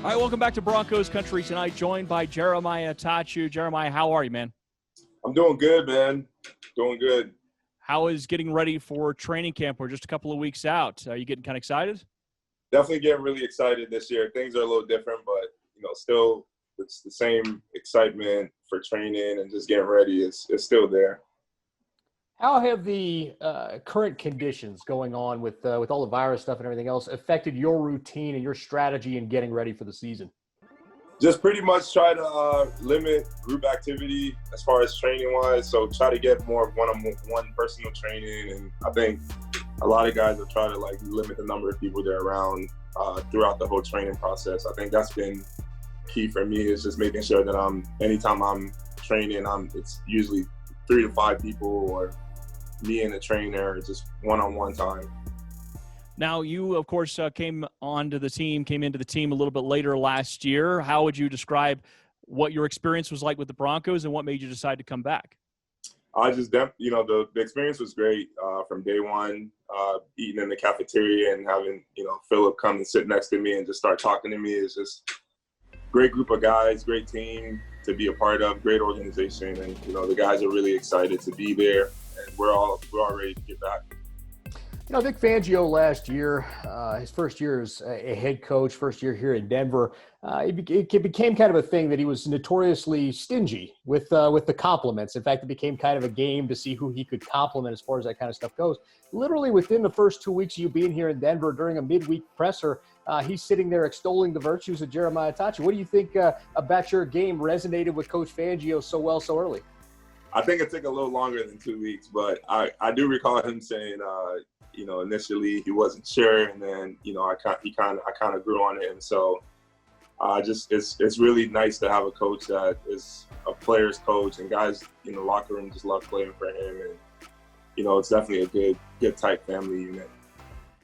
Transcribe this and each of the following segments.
All right, welcome back to Broncos Country Tonight, joined by Jeremiah Attaochu. Jeremiah, how are you, man? I'm doing good, man. Doing good. How is getting ready for training camp? We're just a couple of weeks out. Are you getting kind of excited? Definitely getting really excited this year. Things are a little different, but, still it's the same excitement for training and just getting ready. It's still there. How have the current conditions going on with all the virus stuff and everything else affected your routine and your strategy in getting ready for the season? Just pretty much try to limit group activity as far as training-wise. So try to get more one-on-one personal training. And I think a lot of guys have tried to limit the number of people they're around throughout the whole training process. I think that's been key for me, is just making sure that anytime I'm training, it's usually 3 to 5 people, or me and the trainer, just one-on-one time. Now, you, of course, came into the team a little bit later last year. How would you describe what your experience was like with the Broncos and what made you decide to come back? The experience was great from day one. Eating in the cafeteria and having, Philip come and sit next to me and just start talking to me is just great group of guys, great team to be a part of, great organization. And, the guys are really excited to be there, and we're all ready to get back. Vic Fangio last year, his first year as a head coach, first year here in Denver, it became kind of a thing that he was notoriously stingy with the compliments. In fact, it became kind of a game to see who he could compliment as far as that kind of stuff goes. Literally within the first 2 weeks of you being here in Denver during a midweek presser, he's sitting there extolling the virtues of Jeremiah Attaochu. What do you think about your game resonated with Coach Fangio so well so early? I think it took a little longer than 2 weeks, but I do recall him saying, initially he wasn't sure, and then I kind of grew on him. So it's really nice to have a coach that is a player's coach, and guys in the locker room just love playing for him, and it's definitely a good tight family unit.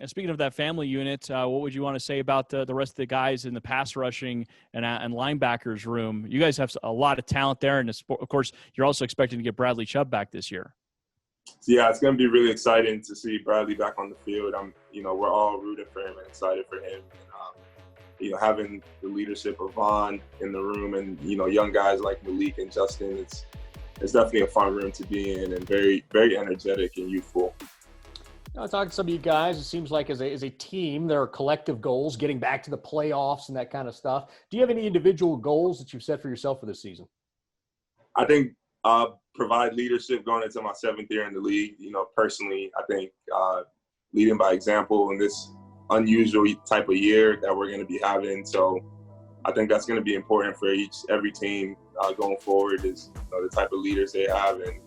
And speaking of that family unit, what would you want to say about the rest of the guys in the pass rushing and linebackers room? You guys have a lot of talent there, and of course, you're also expecting to get Bradley Chubb back this year. Yeah, it's going to be really exciting to see Bradley back on the field. We're all rooting for him and excited for him. And, having the leadership of Vaughn in the room, and young guys like Malik and Justin, it's definitely a fun room to be in, and very, very energetic and youthful. Talking to some of you guys, it seems like as a team, there are collective goals, getting back to the playoffs and that kind of stuff. Do you have any individual goals that you've set for yourself for this season? I think provide leadership going into my 7th year in the league. Personally, I think leading by example in this unusual type of year that we're going to be having. So I think that's going to be important for every team going forward, is the type of leaders they have, and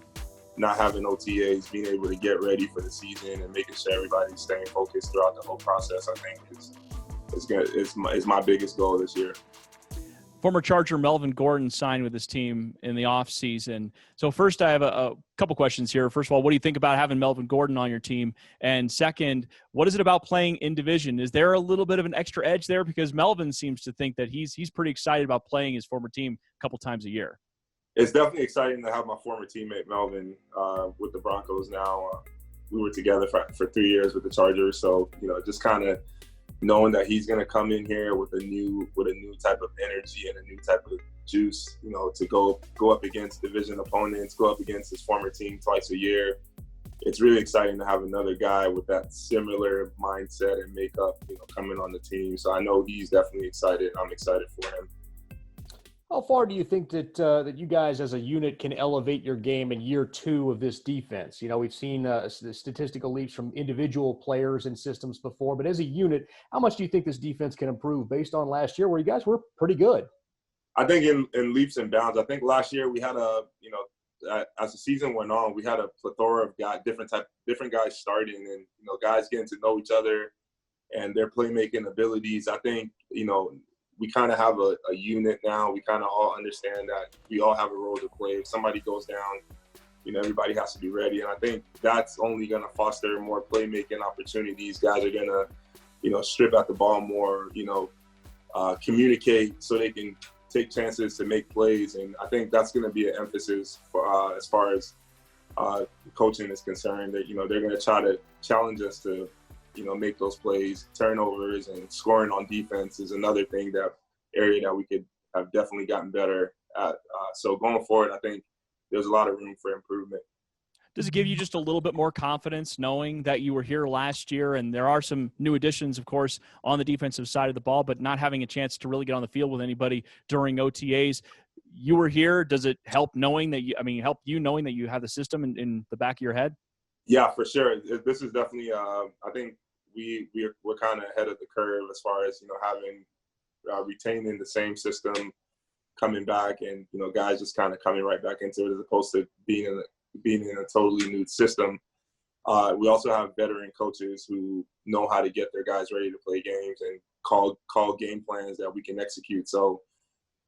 not having OTAs, being able to get ready for the season and making sure everybody's staying focused throughout the whole process, I think is my biggest goal this year. Former Charger Melvin Gordon signed with this team in the offseason. So first, I have a couple questions here. First of all, what do you think about having Melvin Gordon on your team? And second, what is it about playing in division? Is there a little bit of an extra edge there? Because Melvin seems to think that he's pretty excited about playing his former team a couple times a year. It's definitely exciting to have my former teammate Melvin with the Broncos now. We were together for 3 years with the Chargers, so just kind of knowing that he's going to come in here with a new type of energy and a new type of juice, to go up against division opponents, go up against his former team twice a year. It's really exciting to have another guy with that similar mindset and makeup, coming on the team. So I know he's definitely excited. I'm excited for him. How far do you think that you guys as a unit can elevate your game in year 2 of this defense? We've seen statistical leaps from individual players and systems before, but as a unit, how much do you think this defense can improve based on last year where you guys were pretty good? I think in leaps and bounds. I think last year we had as the season went on, we had a plethora of different guys starting, and guys getting to know each other and their playmaking abilities. I think we kind of have a unit now. We kind of all understand that we all have a role to play. If somebody goes down, everybody has to be ready. And I think that's only going to foster more playmaking opportunities. Guys are going to, strip at the ball more, communicate so they can take chances to make plays. And I think that's going to be an emphasis for as far as coaching is concerned, that, they're going to try to challenge us to, make those plays. Turnovers and scoring on defense is another thing that area that we could have definitely gotten better at. So going forward, I think there's a lot of room for improvement. Does it give you just a little bit more confidence knowing that you were here last year and there are some new additions, of course, on the defensive side of the ball, but not having a chance to really get on the field with anybody during OTAs? You were here. Does it help knowing that help you knowing that you have the system in the back of your head? Yeah, for sure. This is definitely, I think we're kind of ahead of the curve as far as, having retaining the same system coming back and, guys just kind of coming right back into it as opposed to being in a totally new system. We also have veteran coaches who know how to get their guys ready to play games and call game plans that we can execute. So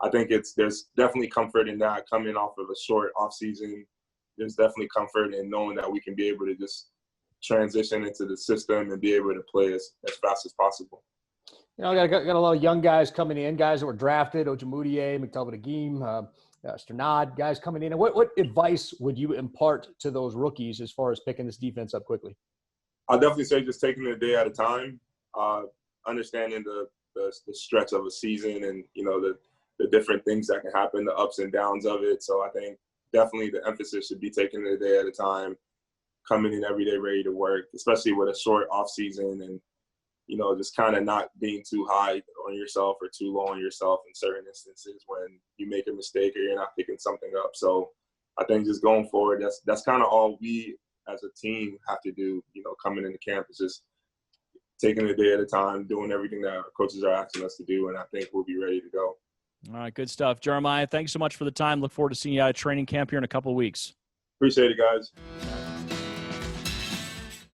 I think there's definitely comfort in that coming off of a short off season. There's definitely comfort in knowing that we can be able to just transition into the system and be able to play as fast as possible. I got a lot of young guys coming in, guys that were drafted, Ojemudia, McTelvin-Agim, Sternad, guys coming in. And what advice would you impart to those rookies as far as picking this defense up quickly? I'll definitely say just taking it a day at a time, understanding the stretch of a season and, the different things that can happen, the ups and downs of it. So I think definitely the emphasis should be taking it a day at a time, coming in every day ready to work, especially with a short off season and, just kind of not being too high on yourself or too low on yourself in certain instances when you make a mistake or you're not picking something up. So I think just going forward, that's kind of all we as a team have to do, coming into camp is just taking a day at a time, doing everything that our coaches are asking us to do, and I think we'll be ready to go. All right, good stuff. Jeremiah, thanks so much for the time. Look forward to seeing you out at training camp here in a couple of weeks. Appreciate it, guys.